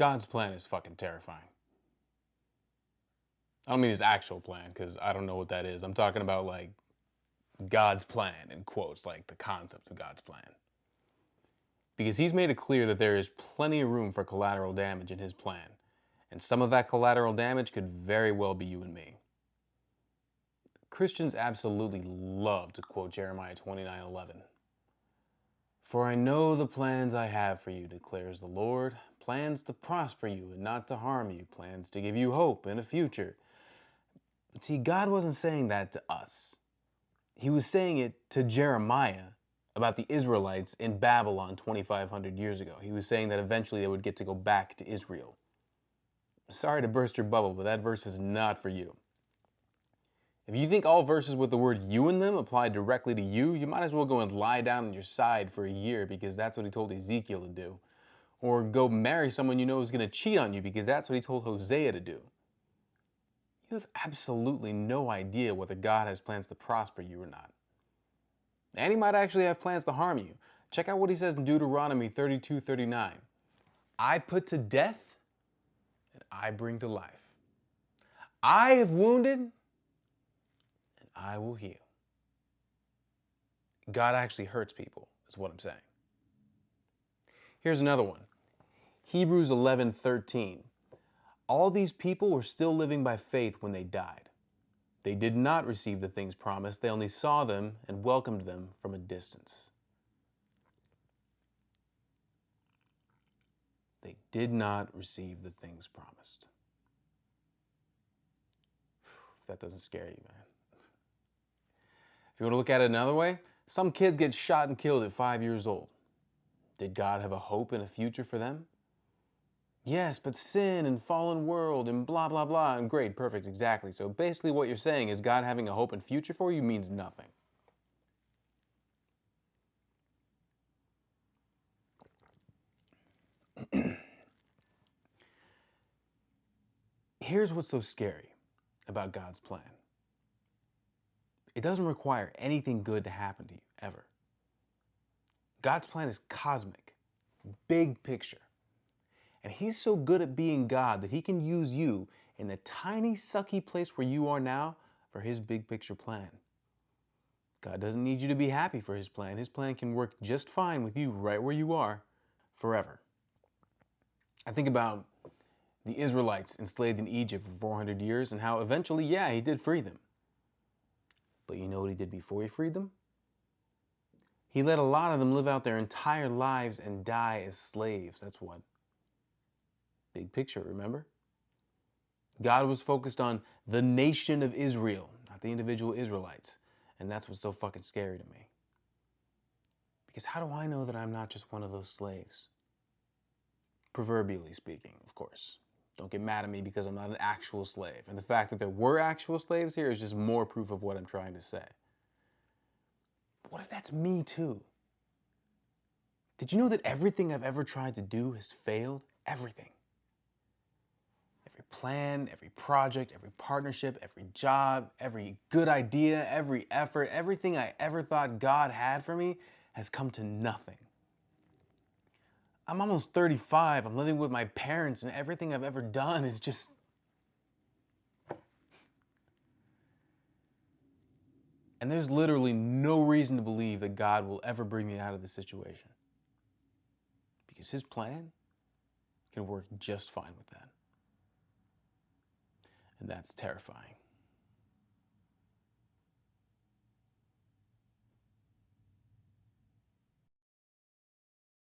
God's plan is fucking terrifying. I don't mean his actual plan, because I don't know what that is. I'm talking about, like, God's plan, in quotes, like the concept of God's plan. Because he's made it clear that there is plenty of room for collateral damage in his plan. And some of that collateral damage could very well be you and me. Christians absolutely love to quote Jeremiah 29:11. For I know the plans I have for you, declares the Lord, plans to prosper you and not to harm you, plans to give you hope and a future. But see, God wasn't saying that to us. He was saying it to Jeremiah about the Israelites in Babylon 2,500 years ago. He was saying that eventually they would get to go back to Israel. Sorry to burst your bubble, but that verse is not for you. If you think all verses with the word you in them apply directly to you, you might as well go and lie down on your side for a year, because that's what he told Ezekiel to do. Or go marry someone you know is going to cheat on you, because that's what he told Hosea to do. You have absolutely no idea whether God has plans to prosper you or not. And he might actually have plans to harm you. Check out what he says in Deuteronomy 32:39. I put to death and I bring to life. I have wounded and I will heal. God actually hurts people, is what I'm saying. Here's another one. Hebrews 11:13. All these people were still living by faith when they died. They did not receive the things promised. They only saw them and welcomed them from a distance. They did not receive the things promised. If that doesn't scare you, man. If you want to look at it another way, some kids get shot and killed at 5 years old. Did God have a hope and a future for them? Yes, but sin and fallen world and blah, blah, blah. And great, perfect, exactly. So basically what you're saying is God having a hope and future for you means nothing. Here's what's so scary about God's plan. It doesn't require anything good to happen to you, ever. God's plan is cosmic, big picture. And he's so good at being God that he can use you in the tiny, sucky place where you are now for his big picture plan. God doesn't need you to be happy for his plan. His plan can work just fine with you right where you are forever. I think about the Israelites enslaved in Egypt for 400 years and how eventually, yeah, he did free them. But you know what he did before he freed them? He let a lot of them live out their entire lives and die as slaves. That's what. Big picture, remember? God was focused on the nation of Israel, not the individual Israelites. And that's what's so fucking scary to me. Because how do I know that I'm not just one of those slaves? Proverbially speaking, of course. Don't get mad at me because I'm not an actual slave. And the fact that there were actual slaves here is just more proof of what I'm trying to say. But what if that's me too? Did you know that everything I've ever tried to do has failed? Everything. Every plan, every project, every partnership, every job, every good idea, every effort, everything I ever thought God had for me has come to nothing. I'm almost 35. I'm living with my parents, and everything I've ever done is just... And there's literally no reason to believe that God will ever bring me out of this situation. Because his plan can work just fine with that. And that's terrifying.